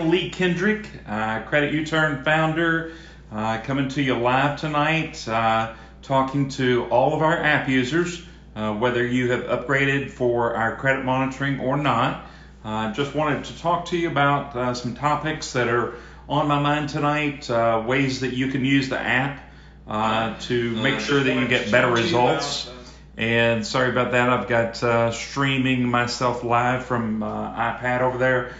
am Lee Kendrick, CreditUturn founder, coming to you live tonight, talking to all of our app users, whether you have upgraded for our credit monitoring or not. Just wanted to talk to you about some topics that are on my mind tonight, ways that you can use the app to make sure that you get better results. And sorry about that, I've got streaming myself live from iPad over there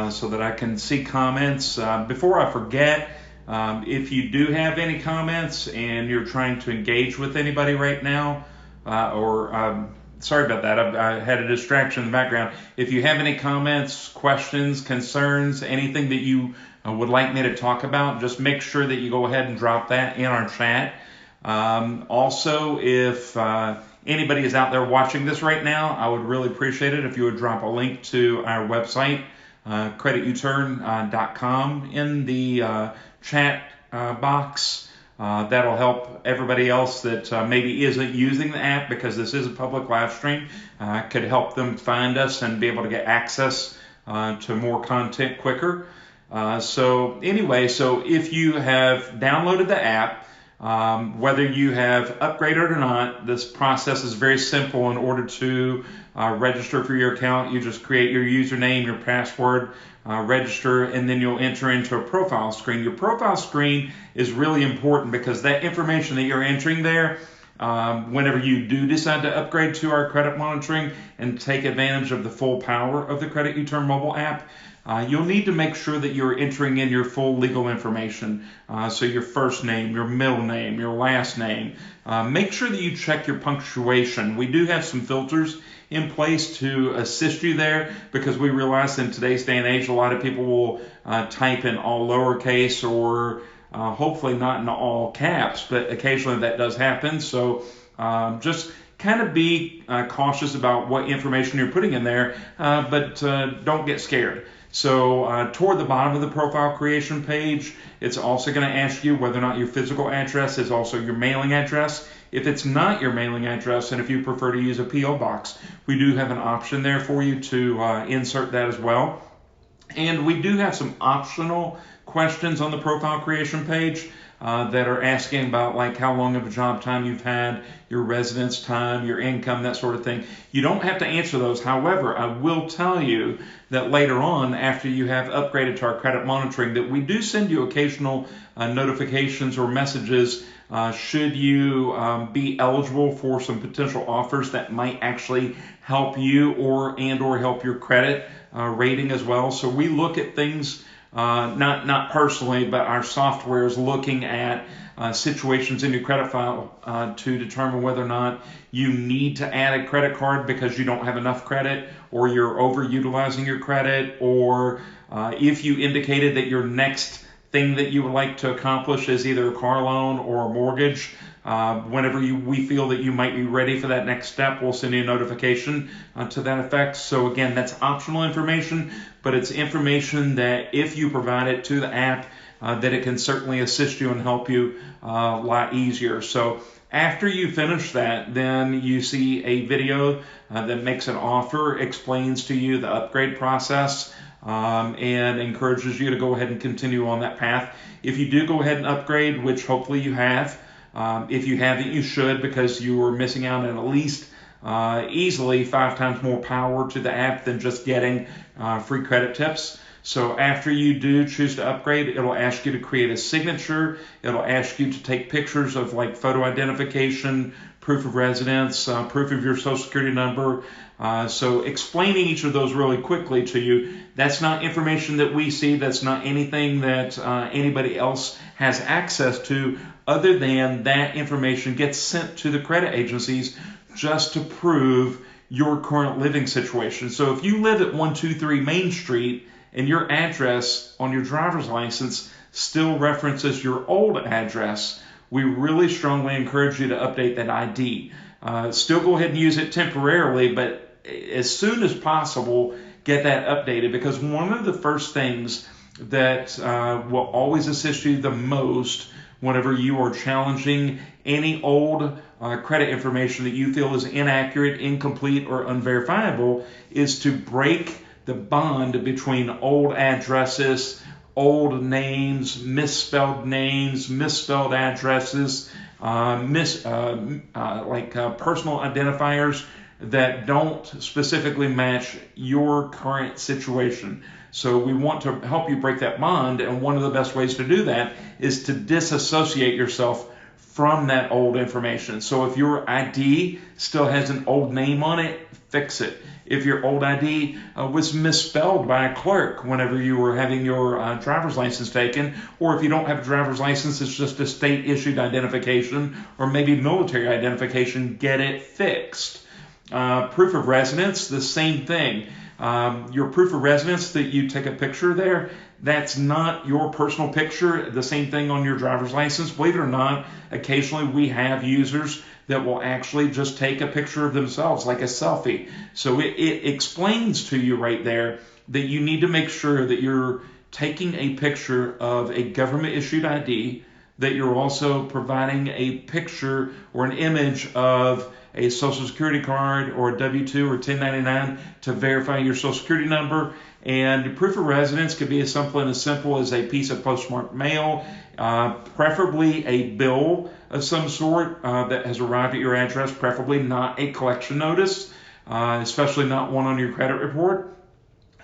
so that I can see comments. Before I forget, if you do have any comments and you're trying to engage with anybody right now, sorry about that, I had a distraction in the background. If you have any comments, questions, concerns, anything that you would like me to talk about, just make sure that you go ahead and drop that in our chat. Also, if anybody is out there watching this right now, I would really appreciate it if you would drop a link to our website, CreditUturn.com, in the chat box. That'll help everybody else that maybe isn't using the app, because this is a public live stream. Could help them find us and be able to get access to more content quicker. So if you have downloaded the app, whether you have upgraded or not, this process is very simple. In order to register for your account, you just create your username, your password, register, and then you'll enter into a profile screen. Your profile screen is really important because that information that you're entering there, whenever you do decide to upgrade to our credit monitoring and take advantage of the full power of the CreditUturn mobile app, you'll need to make sure that you're entering in your full legal information. So your first name, your middle name, your last name. Make sure that you check your punctuation. We do have some filters in place to assist you there, because we realize in today's day and age, a lot of people will type in all lowercase or hopefully not in all caps, but occasionally that does happen. So just kind of be cautious about what information you're putting in there, but don't get scared. So toward the bottom of the profile creation page, it's also going to ask you whether or not your physical address is also your mailing address. If it's not your mailing address, and if you prefer to use a P.O. box, we do have an option there for you to insert that as well. And we do have some optional questions on the profile creation page that are asking about, like, how long of a job time you've had, your residence time, your income, that sort of thing. You don't have to answer those. However, I will tell you that later on, after you have upgraded to our credit monitoring, that we do send you occasional notifications or messages should you be eligible for some potential offers that might actually help you or help your credit rating as well. So we look at things, not personally, but our software is looking at situations in your credit file to determine whether or not you need to add a credit card because you don't have enough credit, or you're overutilizing your credit, or if you indicated that your next thing that you would like to accomplish is either a car loan or a mortgage. Whenever we feel that you might be ready for that next step, we'll send you a notification to that effect. So again, that's optional information, but it's information that if you provide it to the app, that it can certainly assist you and help you a lot easier. So after you finish that, then you see a video that makes an offer, explains to you the upgrade process, and encourages you to go ahead and continue on that path. If you do go ahead and upgrade, which hopefully you have, if you haven't, you should, because you are missing out on at least easily 5 times more power to the app than just getting free credit tips. So after you do choose to upgrade, it'll ask you to create a signature. It'll ask you to take pictures of, like, photo identification, proof of residence, proof of your social security number. So explaining each of those really quickly to you, that's not information that we see. That's not anything that anybody else has access to, other than that information gets sent to the credit agencies just to prove your current living situation. So if you live at 123 Main Street and your address on your driver's license still references your old address, we really strongly encourage you to update that ID. Still go ahead and use it temporarily, but as soon as possible, get that updated, because one of the first things that will always assist you the most whenever you are challenging any old credit information that you feel is inaccurate, incomplete, or unverifiable is to break the bond between old addresses, old names, misspelled addresses, personal identifiers that don't specifically match your current situation. So we want to help you break that bond, and one of the best ways to do that is to disassociate yourself from that old information. So if your ID still has an old name on it, fix it. If your old ID was misspelled by a clerk whenever you were having your driver's license taken, or if you don't have a driver's license, it's just a state issued identification or maybe military identification, get it fixed. Proof of residence, the same thing. Your proof of residence that you take a picture there, that's not your personal picture. The same thing on your driver's license. Believe it or not, occasionally we have users that will actually just take a picture of themselves, like a selfie. So it explains to you right there that you need to make sure that you're taking a picture of a government issued ID, that you're also providing a picture or an image of a Social Security card or a W-2 or 1099 to verify your Social Security number. And proof of residence could be as simple as a piece of postmarked mail, preferably a bill of some sort that has arrived at your address, preferably not a collection notice, especially not one on your credit report.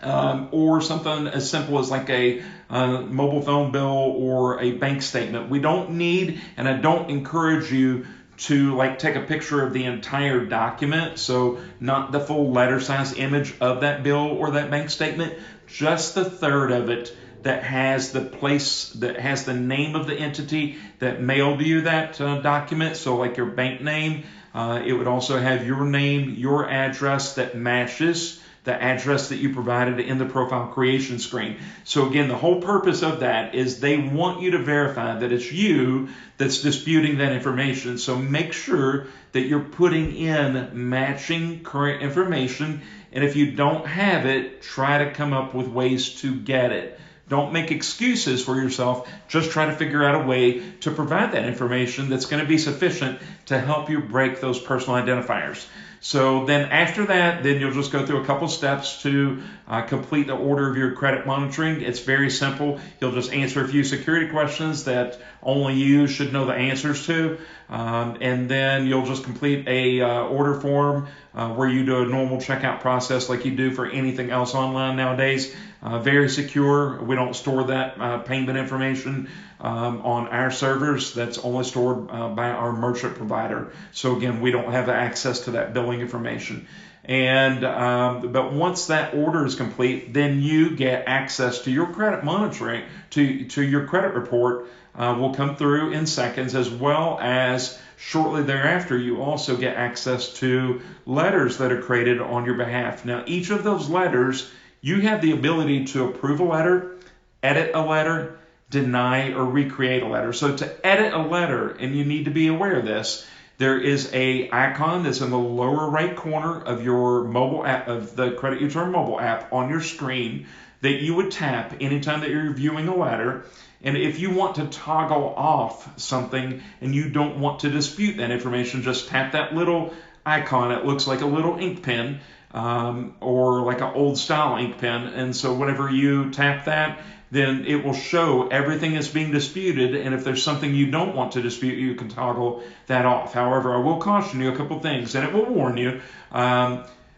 Or something as simple as like a mobile phone bill or a bank statement. We don't need, and I don't encourage you to like take a picture of the entire document, so not the full letter size image of that bill or that bank statement, just the third of it that has the place, that has the name of the entity that mailed you that document. So like your bank name, it would also have your name, your address that matches the address that you provided in the profile creation screen. So again, the whole purpose of that is they want you to verify that it's you that's disputing that information. So make sure that you're putting in matching current information. And if you don't have it, try to come up with ways to get it. Don't make excuses for yourself. Just try to figure out a way to provide that information that's going to be sufficient to help you break those personal identifiers. So then after that, then you'll just go through a couple steps to complete the order of your credit monitoring. It's very simple. You'll just answer a few security questions that only you should know the answers to. And then you'll just complete a order form where you do a normal checkout process like you do for anything else online nowadays. Very secure. We don't store that payment information on our servers. That's only stored by our merchant provider. So again, we don't have access to that billing information. And but once that order is complete, then you get access to your credit monitoring, to your credit report will come through in seconds, as well as shortly thereafter you also get access to letters that are created on your behalf. Now each of those letters, you have the ability to approve a letter, edit a letter, deny or recreate a letter. So to edit a letter, and you need to be aware of this, there is a icon that's in the lower right corner of your mobile app, of the CreditUturn mobile app on your screen, that you would tap anytime that you're viewing a letter. And if you want to toggle off something and you don't want to dispute that information, just tap that little icon. It looks like a little ink pen or like an old style ink pen. And so whenever you tap that, then it will show everything is being disputed, and if there's something you don't want to dispute, you can toggle that off. However, I will caution you a couple things, and it will warn you.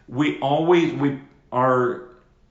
We are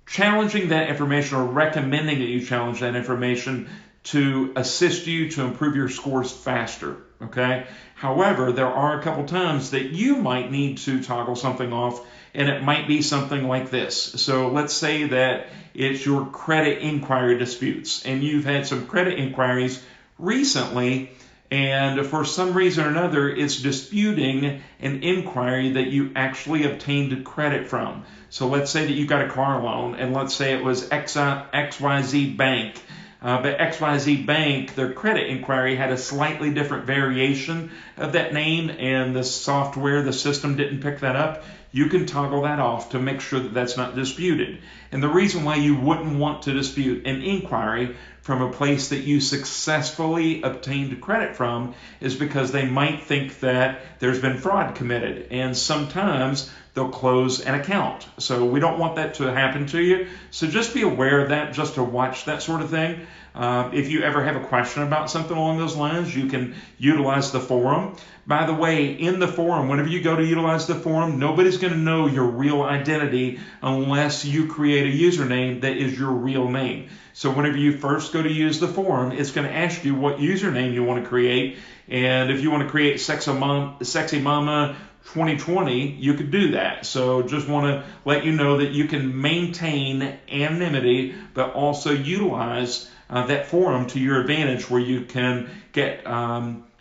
challenging that information, or recommending that you challenge that information to assist you to improve your scores faster, okay? However, there are a couple times that you might need to toggle something off, and it might be something like this. So let's say that it's your credit inquiry disputes, and you've had some credit inquiries recently, and for some reason or another, it's disputing an inquiry that you actually obtained credit from. So let's say that you got a car loan, and let's say it was XYZ Bank. But XYZ Bank, their credit inquiry had a slightly different variation of that name, and the software, the system didn't pick that up. You can toggle that off to make sure that that's not disputed. And the reason why you wouldn't want to dispute an inquiry from a place that you successfully obtained credit from is because they might think that there's been fraud committed. And sometimes they'll close an account. So we don't want that to happen to you. So just be aware of that, just to watch that sort of thing. If you ever have a question about something along those lines, you can utilize the forum. By the way, in the forum, whenever you go to utilize the forum, nobody's going to know your real identity unless you create a username that is your real name. So whenever you first go to use the forum, it's going to ask you what username you want to create. And if you want to create Sexy Mama 2020, you could do that. So just want to let you know that you can maintain anonymity, but also utilize that forum to your advantage, where you can get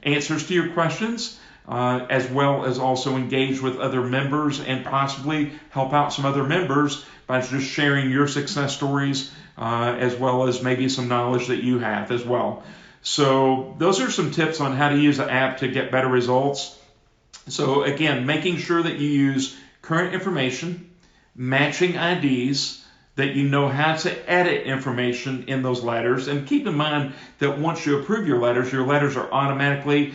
answers to your questions, as well as also engage with other members and possibly help out some other members by just sharing your success stories, as well as maybe some knowledge that you have as well. So those are some tips on how to use the app to get better results. So again, making sure that you use current information, matching IDs, that you know how to edit information in those letters, and keep in mind that once you approve your letters are automatically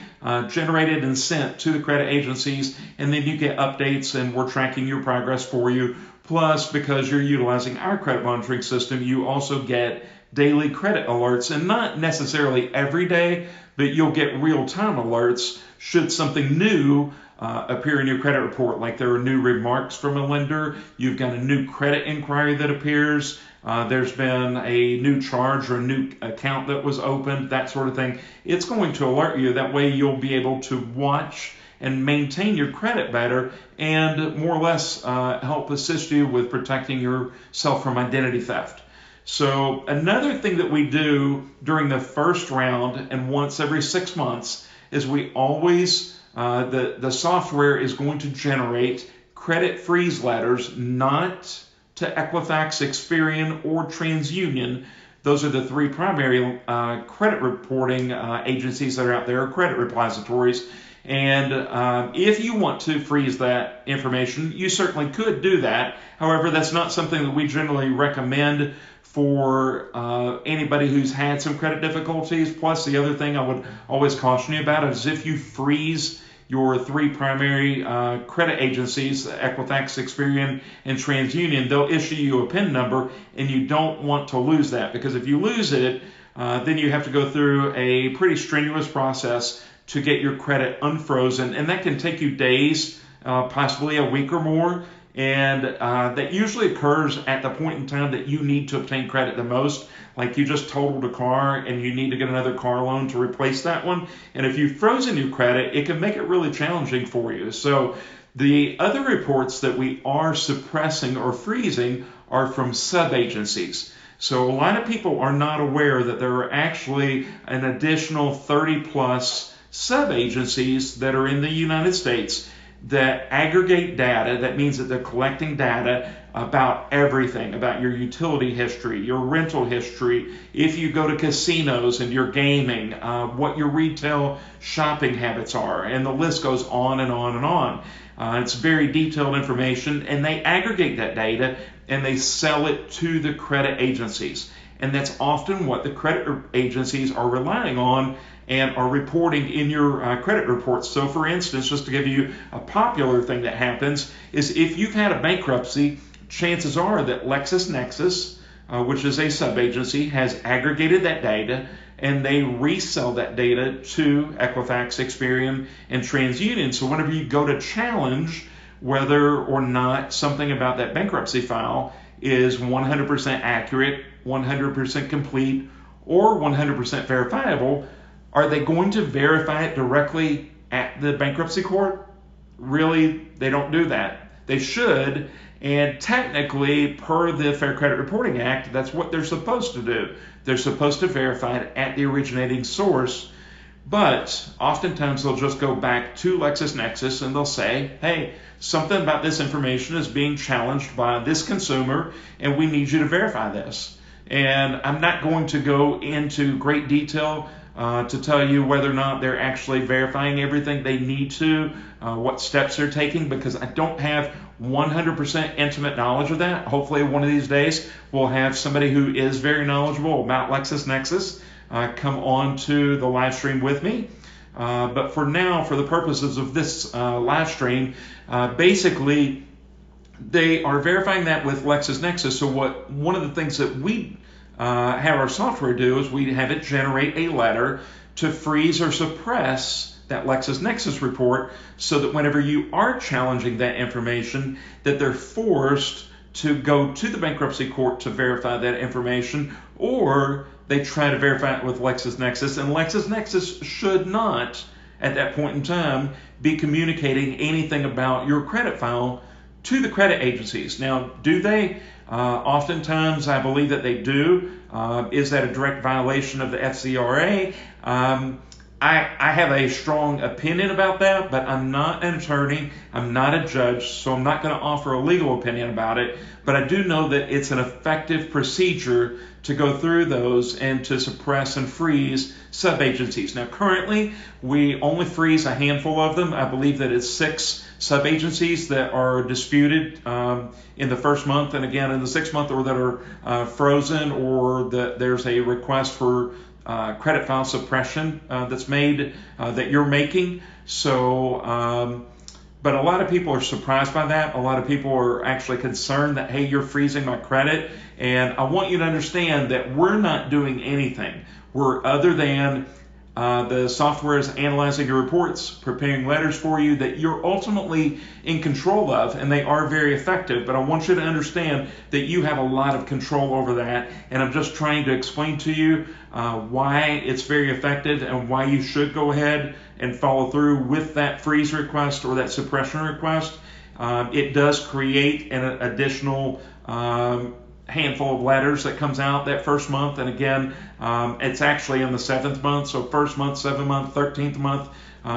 generated and sent to the credit agencies, and then you get updates and we're tracking your progress for you. Plus, because you're utilizing our credit monitoring system, you also get daily credit alerts, and not necessarily every day, but you'll get real-time alerts should something new appear in your credit report, like there are new remarks from a lender, you've got a new credit inquiry that appears, there's been a new charge or a new account that was opened, that sort of thing. It's going to alert you. That way you'll be able to watch and maintain your credit better, and more or less help assist you with protecting yourself from identity theft. So another thing that we do during the first round and once every 6 months is we always, the software is going to generate credit freeze letters, not to Equifax, Experian, or TransUnion. Those are the three primary credit reporting agencies that are out there, credit repositories. And if you want to freeze that information, you certainly could do that. However, that's not something that we generally recommend for anybody who's had some credit difficulties. Plus, the other thing I would always caution you about is if you freeze your three primary credit agencies, Equifax, Experian, and TransUnion, they'll issue you a PIN number, and you don't want to lose that, because if you lose it, then you have to go through a pretty strenuous process to get your credit unfrozen, and that can take you days, possibly a week or more, and that usually occurs at the point in time that you need to obtain credit the most, like you just totaled a car and you need to get another car loan to replace that one, and if you've frozen your credit, it can make it really challenging for you. So the other reports that we are suppressing or freezing are from sub-agencies. So a lot of people are not aware that there are actually an additional 30 plus sub-agencies that are in the United States that aggregate data. That means that they're collecting data about everything, about your utility history, your rental history, if you go to casinos and you're gaming, what your retail shopping habits are, and the list goes on and on and on. It's very detailed information, and they aggregate that data and they sell it to the credit agencies. And that's often what the credit agencies are relying on and are reporting in your credit reports. So for instance, just to give you a popular thing that happens is if you've had a bankruptcy, chances are that LexisNexis, which is a sub-agency, has aggregated that data, and they resell that data to Equifax, Experian, and TransUnion. So whenever you go to challenge whether or not something about that bankruptcy file is 100% accurate, 100% complete, or 100% verifiable, are they going to verify it directly at the bankruptcy court? Really, they don't do that. They should, and technically, per the Fair Credit Reporting Act, that's what they're supposed to do. They're supposed to verify it at the originating source, but oftentimes they'll just go back to LexisNexis and they'll say, hey, something about this information is being challenged by this consumer, and we need you to verify this. And I'm not going to go into great detail to tell you whether or not they're actually verifying everything they need to, what steps they're taking, because I don't have 100% intimate knowledge of that. Hopefully one of these days we'll have somebody who is very knowledgeable about LexisNexis come on to the live stream with me. But for now, for the purposes of this live stream, basically they are verifying that with LexisNexis. So one of the things that we have our software do is we have it generate a letter to freeze or suppress that LexisNexis report, so that whenever you are challenging that information, that they're forced to go to the bankruptcy court to verify that information, or they try to verify it with LexisNexis, and LexisNexis should not, at that point in time, be communicating anything about your credit file to the credit agencies. Now, do they? Oftentimes, I believe that they do. Is that a direct violation of the FCRA? I have a strong opinion about that, but I'm not an attorney, I'm not a judge, so I'm not going to offer a legal opinion about it. But I do know that it's an effective procedure to go through those and to suppress and freeze sub-agencies. Now, currently, we only freeze a handful of them. I believe that it's 6 sub-agencies that are disputed in the first month, and again in the 6th month, or that are frozen, or that there's a request for credit file suppression that's made, that you're making. So, but a lot of people are surprised by that. A lot of people are actually concerned that, hey, you're freezing my credit. And I want you to understand that we're not doing anything. We're other than the software is analyzing your reports, preparing letters for you that you're ultimately in control of, and they are very effective. But I want you to understand that you have a lot of control over that, and I'm just trying to explain to you why it's very effective and why you should go ahead and follow through with that freeze request or that suppression request. It does create an additional handful of letters that comes out that first month, and again, it's actually in the 7th month. So first month, 7th month, 13th month.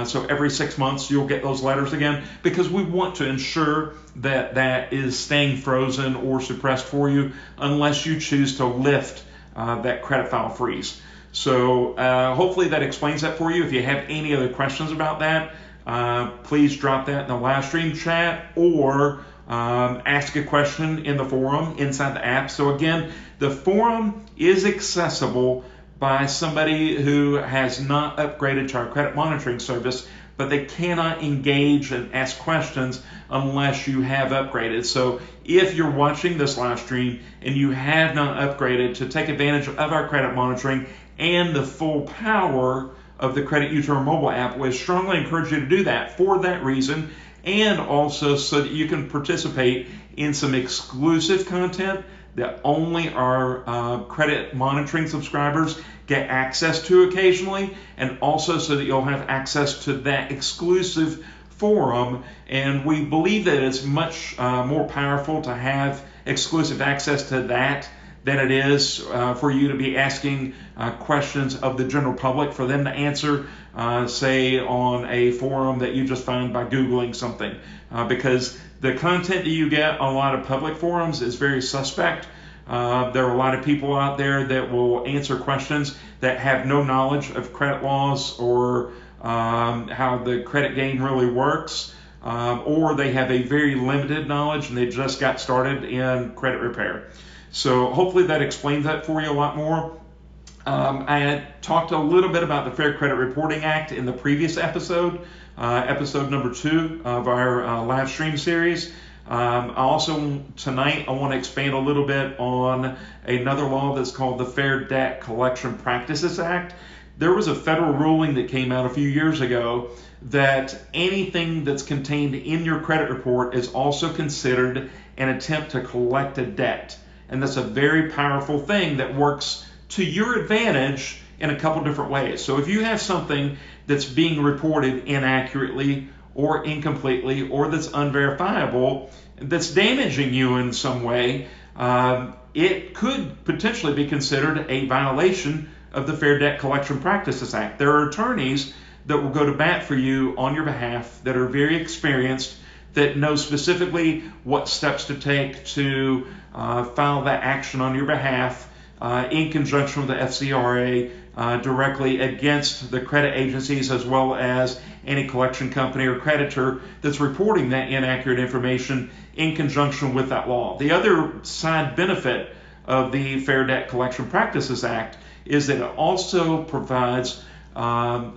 So every 6 months you'll get those letters again, because we want to ensure that that is staying frozen or suppressed for you unless you choose to lift that credit file freeze. So hopefully that explains that for you. If you have any other questions about that, please drop that in the live stream chat, or ask a question in the forum inside the app. So again, the forum is accessible by somebody who has not upgraded to our credit monitoring service, but they cannot engage and ask questions unless you have upgraded. So if you're watching this live stream and you have not upgraded to take advantage of our credit monitoring and the full power of the CreditUturn mobile app, we strongly encourage you to do that for that reason, and also so that you can participate in some exclusive content that only our credit monitoring subscribers get access to occasionally, and also so that you'll have access to that exclusive forum. And we believe that it's much more powerful to have exclusive access to that than it is for you to be asking questions of the general public for them to answer, say on a forum that you just find by Googling something. Because the content that you get on a lot of public forums is very suspect. There are a lot of people out there that will answer questions that have no knowledge of credit laws or how the credit game really works, or they have a very limited knowledge and they just got started in credit repair. So hopefully that explains that for you a lot more. I had talked a little bit about the Fair Credit Reporting Act in the previous episode, episode number 2 of our live stream series. Also tonight I want to expand a little bit on another law that's called the Fair Debt Collection Practices Act. There was a federal ruling that came out a few years ago that anything that's contained in your credit report is also considered an attempt to collect a debt. And that's a very powerful thing that works to your advantage in a couple different ways. So if you have something that's being reported inaccurately or incompletely, or that's unverifiable, that's damaging you in some way, it could potentially be considered a violation of the Fair Debt Collection Practices Act. There are attorneys that will go to bat for you on your behalf that are very experienced, that know specifically what steps to take to file that action on your behalf in conjunction with the FCRA directly against the credit agencies, as well as any collection company or creditor that's reporting that inaccurate information in conjunction with that law. The other side benefit of the Fair Debt Collection Practices Act is that it also provides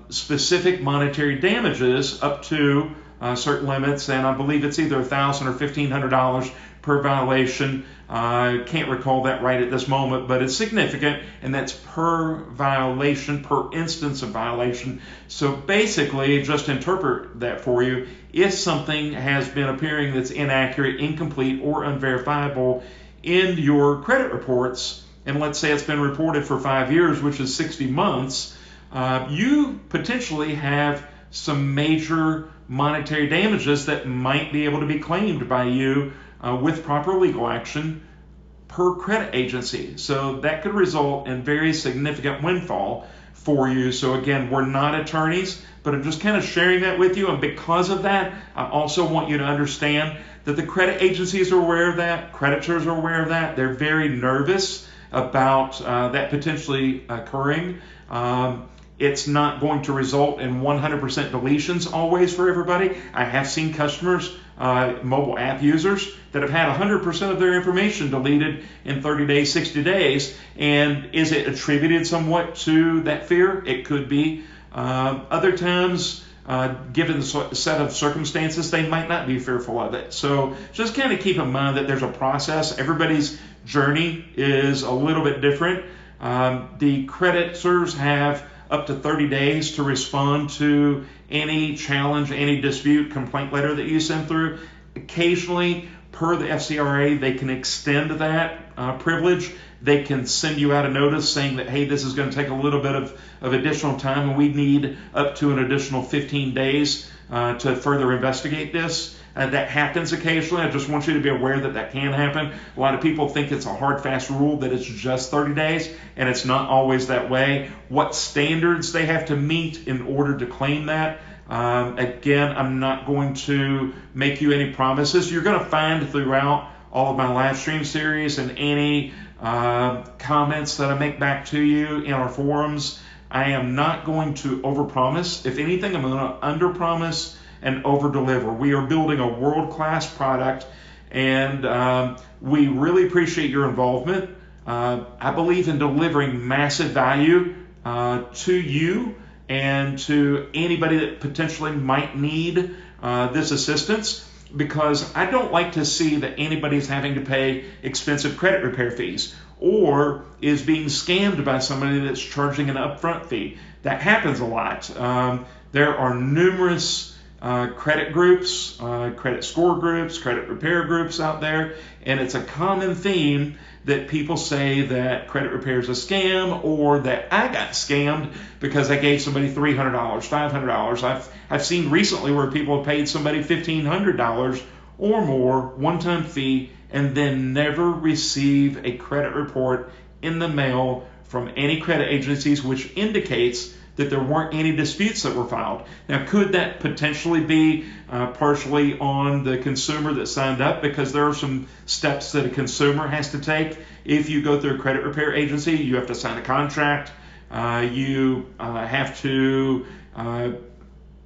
specific monetary damages up to certain limits, and I believe it's either $1,000 or $1,500 per violation. Can't recall that right at this moment, but it's significant, and that's per violation, per instance of violation. So basically, just interpret that for you. If something has been appearing that's inaccurate, incomplete, or unverifiable in your credit reports, and let's say it's been reported for 5 years, which is 60 months, you potentially have some major monetary damages that might be able to be claimed by you with proper legal action per credit agency. So that could result in very significant windfall for you. So again, we're not attorneys, but I'm just kind of sharing that with you. And because of that, I also want you to understand that the credit agencies are aware of that, creditors are aware of that. They're very nervous about that potentially occurring. It's not going to result in 100% deletions always for everybody. I have seen customers, mobile app users, that have had 100% of their information deleted in 30 days, 60 days. And is it attributed somewhat to that fear? It could be. Other times, given the set of circumstances, they might not be fearful of it. So just kind of keep in mind that there's a process. Everybody's journey is a little bit different. The creditors have up to 30 days to respond to any challenge, any dispute, complaint letter that you send through. Occasionally, per the FCRA, they can extend that privilege. They can send you out a notice saying that, hey, this is going to take a little bit of additional time and we need up to an additional 15 days to further investigate this. That happens occasionally. I just want you to be aware that that can happen. A lot of people think it's a hard, fast rule that it's just 30 days, and it's not always that way. What standards they have to meet in order to claim that, again, I'm not going to make you any promises. You're going to find throughout all of my live stream series and any comments that I make back to you in our forums, I am not going to overpromise. If anything, I'm going to underpromise and over-deliver. We are building a world-class product, and we really appreciate your involvement. I believe in delivering massive value to you and to anybody that potentially might need this assistance, because I don't like to see that anybody's having to pay expensive credit repair fees or is being scammed by somebody that's charging an upfront fee. That happens a lot. There are numerous credit groups, credit score groups, credit repair groups out there, and it's a common theme that people say that credit repair is a scam, or that I got scammed because I gave somebody $300, $500. I've seen recently where people have paid somebody $1,500 or more one-time fee and then never receive a credit report in the mail from any credit agencies, which indicates that there weren't any disputes that were filed. Now, could that potentially be partially on the consumer that signed up, because there are some steps that a consumer has to take. If you go through a credit repair agency, you have to sign a contract. You have to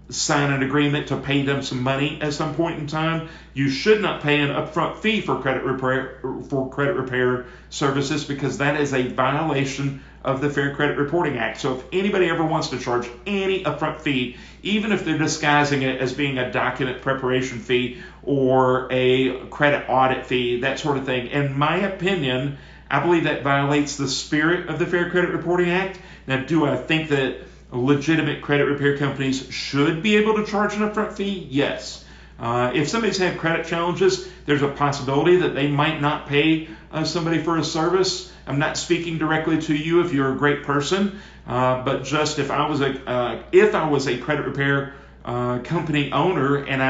sign an agreement to pay them some money at some point in time. You should not pay an upfront fee for credit repair services, because that is a violation of the Fair Credit Reporting Act. So if anybody ever wants to charge any upfront fee, even if they're disguising it as being a document preparation fee or a credit audit fee, that sort of thing, in my opinion, I believe that violates the spirit of the Fair Credit Reporting Act. Now, do I think that legitimate credit repair companies should be able to charge an upfront fee? Yes. If somebody's had credit challenges, there's a possibility that they might not pay somebody for a service. I'm not speaking directly to you if you're a great person, but just if I was a credit repair company owner and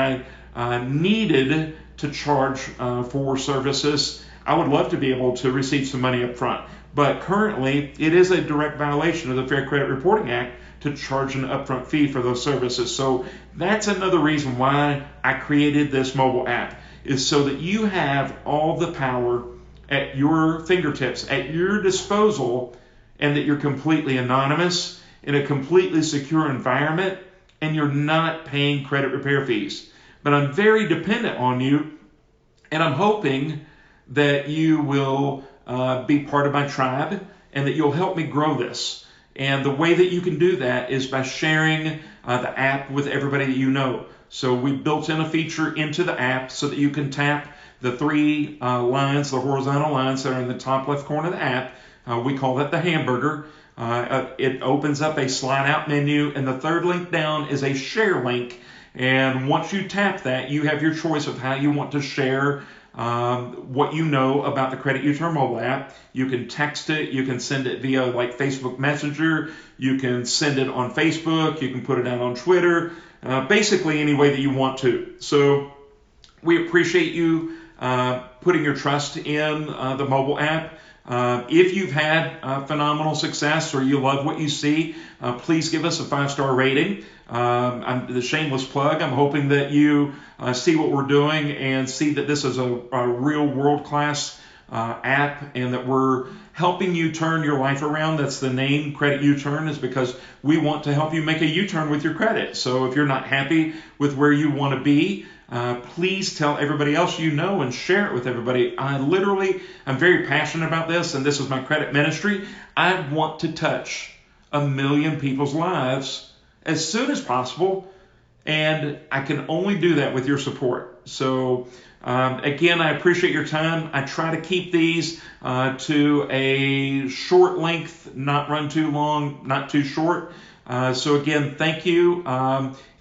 I needed to charge for services, I would love to be able to receive some money up front. But currently, it is a direct violation of the Fair Credit Reporting Act to charge an upfront fee for those services. So that's another reason why I created this mobile app, is so that you have all the power at your fingertips, at your disposal, and that you're completely anonymous in a completely secure environment, and you're not paying credit repair fees. But I'm very dependent on you, and I'm hoping that you will be part of my tribe and that you'll help me grow this. And the way that you can do that is by sharing the app with everybody that you know. So we built in a feature into the app so that you can tap the three lines, the horizontal lines that are in the top left corner of the app. We call that the hamburger. It opens up a slide out menu, and the third link down is a share link. And once you tap that, you have your choice of how you want to share what you know about the CreditUturn mobile app. You can text it, you can send it via like Facebook Messenger, you can send it on Facebook, you can put it out on Twitter, basically any way that you want to. So we appreciate you putting your trust in the mobile app. If you've had phenomenal success or you love what you see, please give us a 5-star rating. The shameless plug, I'm hoping that you see what we're doing and see that this is a real world-class app and that we're helping you turn your life around. That's the name, CreditUturn, is because we want to help you make a U-turn with your credit. So if you're not happy with where you want to be, please tell everybody else you know and share it with everybody. I'm very passionate about this, and this is my credit ministry. I want to touch 1 million people's lives as soon as possible, and I can only do that with your support. So again, I appreciate your time. I try to keep these to a short length, not run too long, not too short. So again, thank you.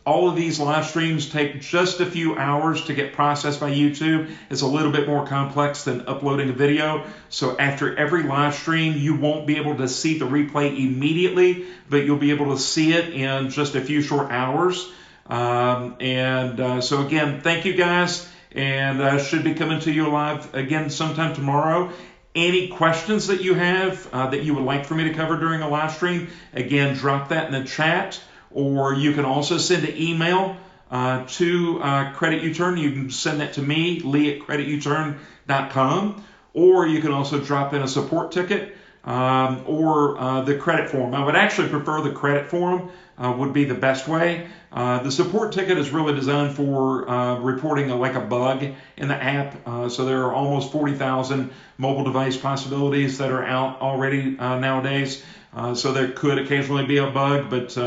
All of these live streams take just a few hours to get processed by YouTube. It's a little bit more complex than uploading a video. So after every live stream, you won't be able to see the replay immediately, but you'll be able to see it in just a few short hours. So again, thank you guys, and should be coming to you live again sometime tomorrow. Any questions that you have that you would like for me to cover during a live stream, again, drop that in the chat. Or you can also send an email to CreditUturn. You can send that to me, lee@CreditUturn.com. Or you can also drop in a support ticket or the credit form. I would actually prefer the credit form would be the best way. The support ticket is really designed for reporting like a bug in the app. So there are almost 40,000 mobile device possibilities that are out already nowadays. So there could occasionally be a bug, but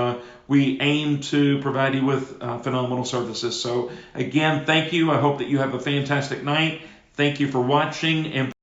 we aim to provide you with phenomenal services. So again, thank you. I hope that you have a fantastic night. Thank you for watching. And